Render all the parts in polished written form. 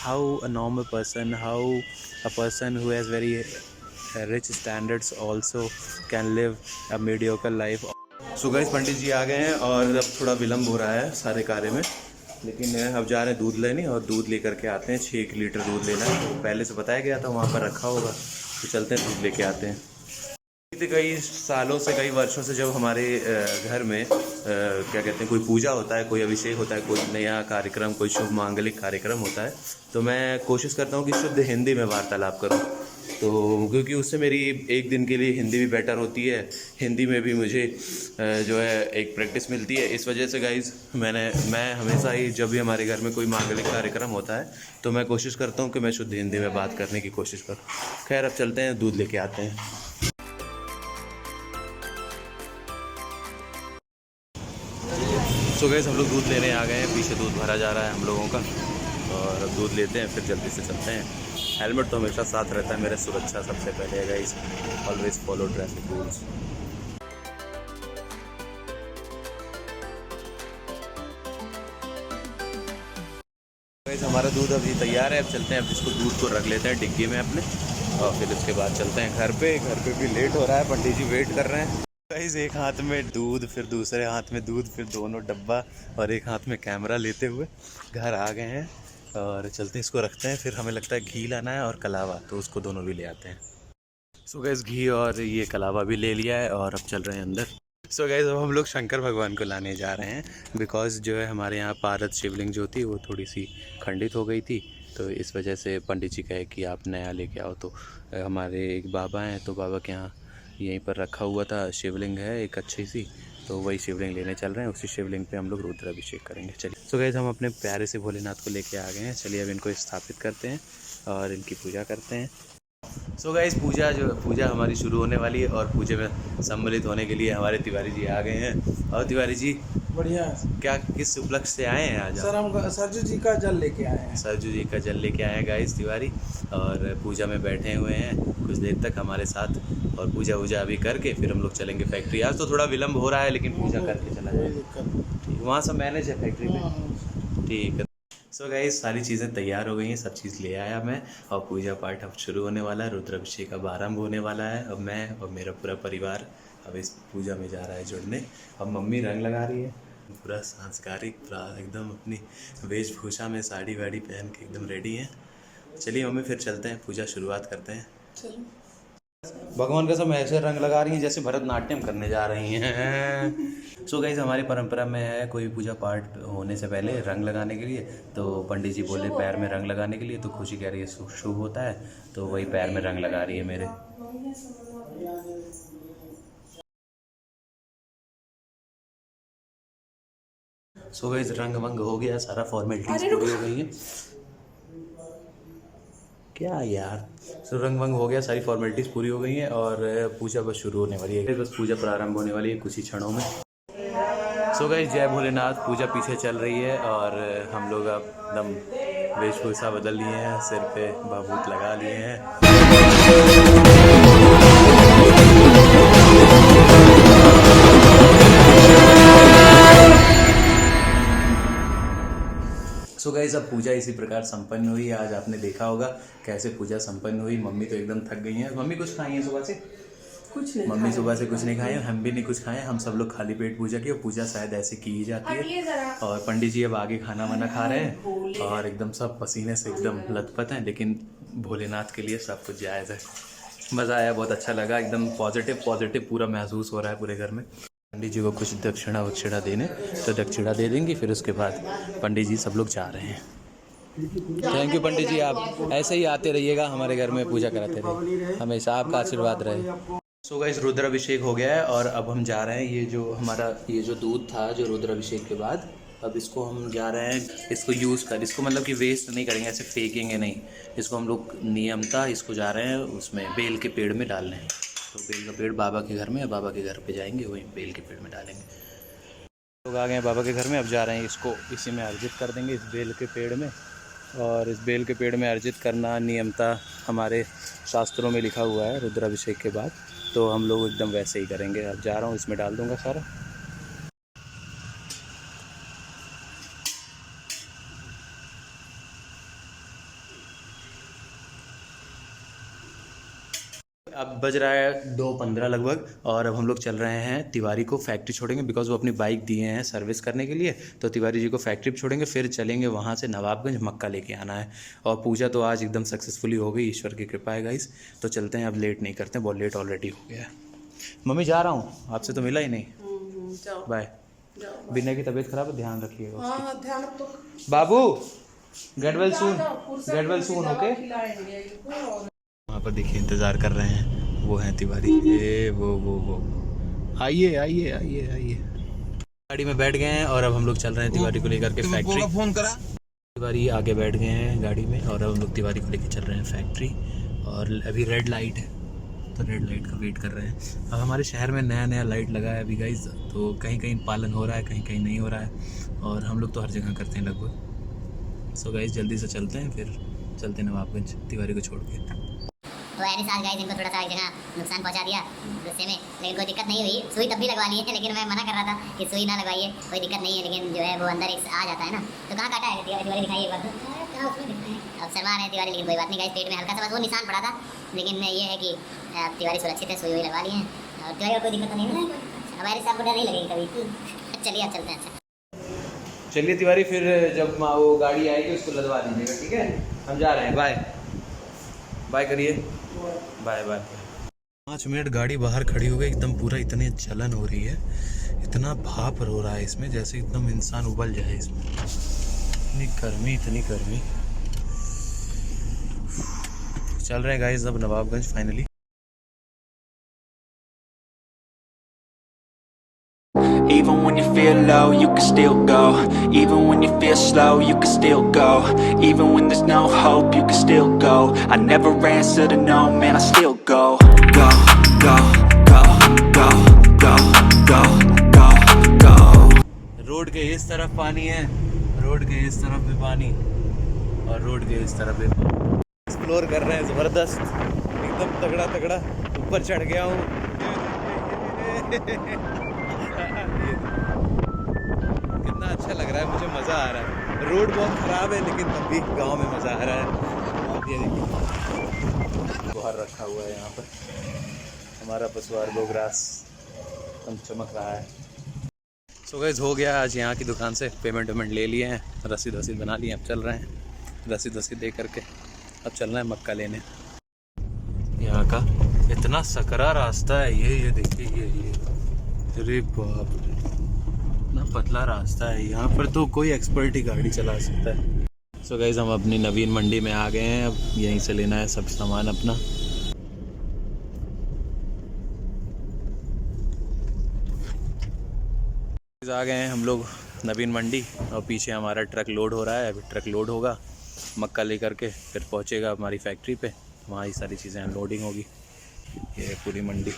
how a normal person, how a person who has very rich standards also can live a mediocre life. So guys Pandit ji आ गए हैं और अब थोड़ा विलम्ब हो रहा है सारे कार्य में, लेकिन अब जा रहे हैं दूध लेने और दूध लेकर के आते हैं। 6 लीटर दूध लेना है, तो पहले से बताया गया था वहाँ पर रखा होगा, तो चलते हैं दूध लेके आते हैं। कई सालों से, कई वर्षों से जब हमारे घर में क्या कहते हैं, कोई पूजा होता है, कोई अभिषेक होता है, कोई नया कार्यक्रम, कोई शुभ मांगलिक कार्यक्रम होता है, तो मैं कोशिश करता हूँ कि शुद्ध हिंदी में वार्तालाप करूँ, तो क्योंकि उससे मेरी एक दिन के लिए हिंदी भी बेटर होती है, हिंदी में भी मुझे जो है एक प्रैक्टिस मिलती है। इस वजह से गाइज़ मैं हमेशा ही जब भी हमारे घर में कोई मांगलिक कार्यक्रम होता है तो मैं कोशिश करता हूँ कि मैं शुद्ध हिंदी में बात करने की कोशिश करूँ। खैर अब चलते हैं, दूध लेके आते हैं। सो गाइस हम लोग दूध लेने आ गए हैं, पीछे दूध भरा जा रहा है हम लोगों का, और अब दूध लेते हैं फिर जल्दी से चलते हैं। हेलमेट तो हमेशा साथ रहता है मेरे, सुरक्षा सबसे पहले है guys, always follow traffic rules. Guys हमारा दूध अभी तैयार है, अब चलते हैं, अब इसको दूध को रख लेते हैं डिग्गी में अपने, और फिर उसके बाद चलते हैं घर पे। घर पे भी लेट हो रहा है, पंडित जी वेट कर रहे हैं। गाइस एक हाथ में दूध, फिर दूसरे हाथ में दूध, फिर दोनों डब्बा और एक हाथ में कैमरा लेते हुए घर आ गए हैं, और चलते हैं इसको रखते हैं। फिर हमें लगता है घी लाना है और कलावा, तो उसको दोनों भी ले आते हैं। सो गाइस घी और ये कलावा भी ले लिया है और अब चल रहे हैं अंदर। सो गाइस अब हम लोग शंकर भगवान को लाने जा रहे हैं, बिकॉज जो है हमारे यहाँ पारद शिवलिंग जो थी वो थोड़ी सी खंडित हो गई थी, तो इस वजह से पंडित जी कहे कि आप नया लेके आओ। तो हमारे एक बाबा हैं, तो बाबा के यहाँ यहीं पर रखा हुआ था शिवलिंग है एक अच्छी सी, तो वही शिवलिंग लेने चल रहे हैं। उसी शिवलिंग पे हम लोग रुद्राभिषेक करेंगे। चलिए सो गाइस हम अपने प्यारे से भोलेनाथ को लेके आ गए हैं, चलिए अब इनको स्थापित करते हैं और इनकी पूजा करते हैं। सो गाइस पूजा हमारी शुरू होने वाली है, और पूजे में सम्मिलित होने के लिए हमारे तिवारी जी आ गए हैं। और तिवारी जी बढ़िया, क्या किस उपलक्ष्य से आए हैं आज? सर हम सरजू जी का जल लेके आए हैं। सरजू जी का जल लेके आए हैं गाइस तिवारी, और पूजा में बैठे हुए हैं कुछ देर तक हमारे साथ, और पूजा वूजा अभी करके फिर हम लोग चलेंगे फैक्ट्री। आज तो थोड़ा विलम्ब हो रहा है, लेकिन पूजा करके चला जाएगा। वहाँ सब मैनेज है फैक्ट्री में, ठीक है। सो गाइस सारी चीज़ें तैयार हो गई हैं, सब चीज़ ले आया मैं, और पूजा पाठ अब शुरू होने वाला है, रुद्राभिषेक अब आरंभ होने वाला है। अब मैं और मेरा पूरा परिवार अब इस पूजा में जा रहा है जुड़ने। अब मम्मी रंग लगा रही है, पूरा सांस्कारिक, पूरा एकदम अपनी वेशभूषा में साड़ी वाड़ी पहन के एकदम रेडी हैं। चलिए मम्मी फिर चलते हैं, पूजा शुरुआत करते हैं। भगवान का सब ऐसे रंग लगा रही हैं जैसे भरतनाट्यम करने जा रही हैं। सो गाइस हमारी परंपरा में है कोई पूजा पाठ होने से पहले रंग लगाने के लिए, तो पंडित जी बोले पैर में रंग लगाने के लिए, तो खुशी कह रही है शुभ होता है, तो वही पैर में रंग लगा रही है मेरे। सो गाइस रंग वंग हो गया, सारा फॉर्मेलिटीज पूरी हो गई है। क्या यार, तो रंग वंग हो गया, सारी फॉर्मेलिटीज़ पूरी हो गई हैं, और पूजा बस शुरू होने वाली है, बस पूजा प्रारंभ होने वाली है कुछ ही क्षणों में। सो गाइस जय भोलेनाथ, पूजा पीछे चल रही है, और हम लोग अब एकदम वेशभूषा बदल लिए हैं, सिर पे भभूत लगा लिए हैं। सो गाइस अब पूजा इसी प्रकार संपन्न हुई। आज आपने देखा होगा कैसे पूजा संपन्न हुई। मम्मी तो एकदम थक गई हैं। मम्मी कुछ खाई हैं सुबह से? कुछ नहीं, मम्मी सुबह से कुछ नहीं खाए, हम भी नहीं कुछ खाए, हम सब लोग खाली पेट पूजा की। और पूजा शायद ऐसे की ही जाती है, और पंडित जी अब आगे खाना वाना खा रहे हैं, और एकदम सब पसीने से एकदम लथपथ हैं, लेकिन भोलेनाथ के लिए सब कुछ जायज़ है। मज़ा आया, बहुत अच्छा लगा, एकदम पॉजिटिव पूरा महसूस हो रहा है पूरे घर में। पंडित जी को कुछ दक्षिणा वक्षिणा देने, तो दक्षिणा दे देंगे, फिर उसके बाद पंडित जी सब लोग जा रहे हैं। थैंक यू पंडित जी, आप ऐसे ही आते रहिएगा, हमारे घर में पूजा कराते रहिए, हमेशा आपका आशीर्वाद रहे। सो गाइस रुद्राभिषेक हो गया है, और अब हम जा रहे हैं, ये जो दूध था जो रुद्राभिषेक के बाद, अब इसको हम जा रहे हैं, इसको यूज़ कर, इसको मतलब कि वेस्ट नहीं करेंगे, ऐसे फेंकेंगे नहीं, इसको हम लोग नियमता इसको जा रहे हैं उसमें बेल के पेड़ में डालने हैं। तो बेल का पेड़ बाबा के घर में, बाबा के घर पे जाएंगे, वहीं बेल के पेड़ में डालेंगे। लोग आ गए हैं बाबा के घर में, अब जा रहे हैं इसको इसी में अर्जित कर देंगे, इस बेल के पेड़ में। और इस बेल के पेड़ में अर्जित करना नियमता हमारे शास्त्रों में लिखा हुआ है रुद्राभिषेक के बाद, तो हम लोग एकदम वैसे ही करेंगे। अब जा रहा हूँ, इसमें डाल दूँगा सारा। अब बज रहा है 2:15 लगभग और अब हम लोग चल रहे हैं तिवारी को फैक्ट्री छोड़ेंगे बिकॉज वो अपनी बाइक दिए हैं सर्विस करने के लिए। तो तिवारी जी को फैक्ट्री पे छोड़ेंगे, फिर चलेंगे वहाँ से नवाबगंज मक्का लेके आना है। और पूजा तो आज एकदम सक्सेसफुली हो गई, ईश्वर की कृपा है गाइस। तो चलते हैं, अब लेट नहीं करते हैं, बहुत लेट ऑलरेडी हो गया है। मम्मी जा रहा हूँ, आपसे तो मिला ही नहीं। बाय। बिना की तबीयत खराब है, ध्यान रखिएगा उसकी। हाँ ध्यान तो। बाबू गेट वेल सून ओके। वहाँ पर देखिए इंतज़ार कर रहे हैं, वो हैं तिवारी। ये वो आइए आइए आइए आइए। गाड़ी में बैठ गए हैं और अब हम लोग चल रहे हैं तिवारी को लेकर के फैक्ट्री। फोन करा। तिवारी आगे बैठ गए हैं गाड़ी में और अब हम लोग तिवारी को लेकर चल रहे हैं फैक्ट्री। और अभी रेड लाइट है तो रेड लाइट का वेट कर रहे हैं। अब हमारे शहर में नया नया लाइट लगा है अभी गाइज, तो कहीं कहीं पालन हो रहा है, कहीं कहीं नहीं हो रहा है। और हम लोग तो हर जगह करते हैं लगभग। सो गाइज जल्दी से चलते हैं, फिर चलते हैं नवाबगंज तिवारी को छोड़ के। तो एनी साल गाइस इनको थोड़ा सा एक जगह नुकसान पहुंचा दिया गुस्से में, लेकिन कोई दिक्कत नहीं हुई। सुई तब भी लगवा ली है, लेकिन मैं मना कर रहा था कि सुई ना लगवाइए, कोई दिक्कत नहीं है। लेकिन जो है वो अंदर एक आ जाता है ना, तो कहाँ काटा है तिवारी दिखाइए एक बार। अब शर्मा रहे तिवारी, लेकिन कोई बात नहीं गाइस, पेट में हल्का सा बस वो निशान पड़ा था। लेकिन ये है कि तिवारी सुरक्षित है, सुई हुई लगवा ली है और तिवारी को कोई दिक्कत नहीं है। हमारे साथ को डर नहीं लगेगी कभी। चलिए अब चलते हैं। चलिए तिवारी, फिर जब वो गाड़ी आएगी उसको लदवा दीजिएगा, ठीक है? हम जा रहे हैं, बाय बाय करिए, बाय बाय। 5 मिनट गाड़ी बाहर खड़ी हो गई, एकदम पूरा इतनी जलन हो रही है, इतना भाप हो रहा है इसमें, जैसे एकदम इंसान उबल जाए इसमें। इतनी गर्मी। चल रहे हैं गाइस अब Nawabganj finally. Even when you feel low, you can still go. Even when you feel slow, you can still go. Even when there's no hope, you can still go. I never answer to no, man, I still go. Go, go, go, go, go, go, go, go. Road के इस तरफ पानी है, road के इस तरफ भी पानी और रोड के इस तरफ भी पानी। एक्सप्लोर कर रहे हैं ज़बरदस्त, एकदम तगड़ा ऊपर चढ़ गया हूँ। कितना अच्छा लग रहा है, मुझे मज़ा आ रहा है। रोड बहुत ख़राब है लेकिन तब भी गांव में मज़ा आ रहा है। ये देखिए बाहर रखा हुआ है यहाँ पर हमारा पशुआर गोग्रास, एकदम चमक रहा है। सो गाइस हो गया आज यहाँ की दुकान से पेमेंट ले लिए हैं, रसीद बना लिए, अब चल रहे हैं रसीद दे करके अब चल रहे हैं मक्का लेने। यहाँ का इतना सकरा रास्ता है, ये देखिए ये अरे बाप रे, इतना पतला रास्ता है। यहाँ पर तो कोई एक्सपर्ट ही गाड़ी चला सकता है। सो गाइस हम अपनी नवीन मंडी में आ गए हैं, अब यहीं से लेना है सब सामान अपना। आ गए हैं हम लोग नवीन मंडी और पीछे हमारा ट्रक लोड हो रहा है। अभी ट्रक लोड होगा मक्का लेकर के, फिर पहुँचेगा हमारी फैक्ट्री पे, वहाँ ये सारी चीज़ें अनलोडिंग होगी। ये पूरी मंडी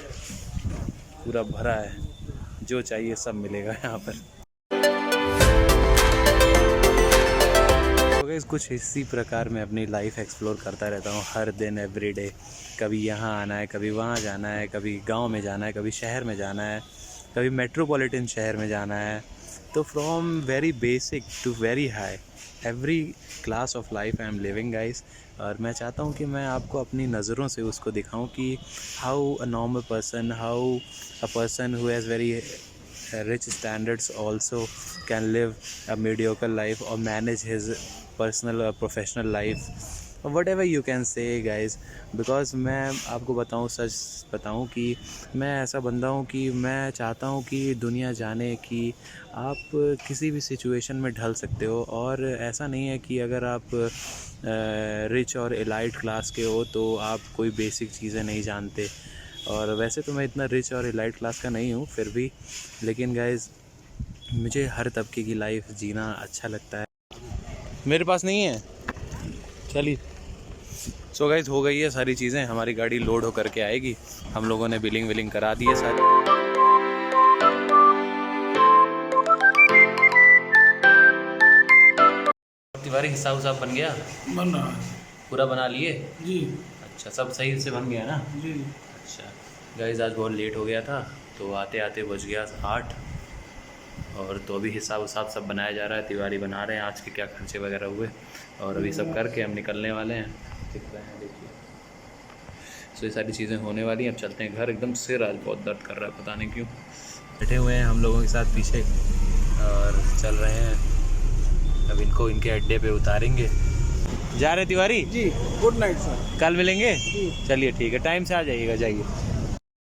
पूरा भरा है, जो चाहिए सब मिलेगा यहाँ पर। तो गाइस कुछ इसी प्रकार मैं अपनी लाइफ एक्सप्लोर करता रहता हूँ हर दिन, एवरीडे। कभी यहाँ आना है, कभी वहाँ जाना है, कभी गांव में जाना है, कभी शहर में जाना है, कभी मेट्रोपॉलिटन शहर में जाना है। तो from very basic to very high, every class of life I am living guys. और मैं चाहता हूँ कि मैं आपको अपनी नज़रों से उसको दिखाऊं कि how a normal person, how a person who has very rich standards also can live a mediocre life और मैनेज हिज पर्सनल और professional life, what ever you can say guys. Because मैं आपको बताऊँ, सच बताऊँ कि मैं ऐसा बंदा हूँ कि मैं चाहता हूँ कि दुनिया जाने कि आप किसी भी सिचुएशन में ढल सकते हो। और ऐसा नहीं है कि अगर आप रिच और एलाइट क्लास के हो तो आप कोई बेसिक चीज़ें नहीं जानते। और वैसे तो मैं इतना रिच और एलाइट क्लास का नहीं हूँ फिर भी, लेकिन गाइज मुझे हर तबके की लाइफ जीना अच्छा लगता है। मेरे पास नहीं है, चलिए। सो गाइज हो गई है सारी चीज़ें, हमारी गाड़ी लोड हो करके आएगी। हम लोगों ने बिलिंग करा दी है सारी। तिवारी हिसाब बन गया? बन रहा है पूरा बना लिए जी। अच्छा, सब सही से बन गया ना जी। अच्छा गाइज आज बहुत लेट हो गया था, तो आते आते बज गया 8। और तो अभी हिसाब सब बनाया जा रहा है, तिवारी बना रहे हैं आज के क्या खर्चे वगैरह हुए। और अभी सब करके हम निकलने वाले हैं, दिख रहे हैं देखिए। तो ये सारी चीज़ें होने वाली हैं। अब चलते हैं घर, एकदम सिर आज बहुत दर्द कर रहा है, पता नहीं क्यों। बैठे हुए हैं हम लोगों के साथ पीछे और चल रहे हैं। अब इनको इनके अड्डे पे उतारेंगे। जा रहे Tiwari ji, good night sir. कल मिलेंगे। चलिए ठीक है, टाइम से आ जाइएगा। जाइए।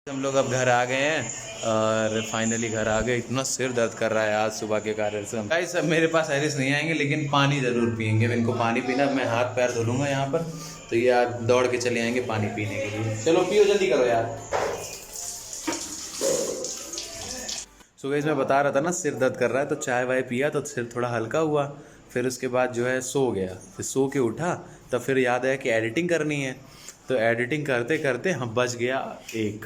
हम लोग अब घर आ गए हैं और फाइनली घर आ गए। इतना सिर दर्द कर रहा है आज सुबह के कारण से। गाइस अब मेरे पास आयरिस नहीं आएंगे, लेकिन पानी ज़रूर पियेंगे। इनको पानी पीना, मैं हाथ पैर धुलूँगा यहाँ पर, तो ये आज दौड़ के चले आएंगे पानी पीने के लिए। चलो पियो, जल्दी करो यार। सो गाइस मैं बता रहा था ना सिर दर्द कर रहा है, तो चाय वाय पिया तो सिर थोड़ा हल्का हुआ। फिर उसके बाद जो है सो गया। फिर सो के उठा तब फिर याद आया कि एडिटिंग करनी है। तो एडिटिंग करते करते हम बज गया 1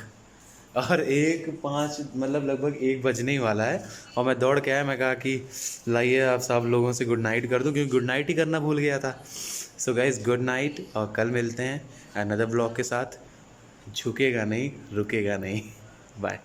और 1:05 मतलब लगभग 1 बजने ही वाला है। और मैं दौड़ के आया, मैं कहा कि लाइए आप सब लोगों से गुड नाइट कर दूं, क्योंकि गुड नाइट ही करना भूल गया था। सो गाइस गुड नाइट, और कल मिलते हैं अनदर ब्लॉग के साथ। झुकेगा नहीं, रुकेगा नहीं। बाय।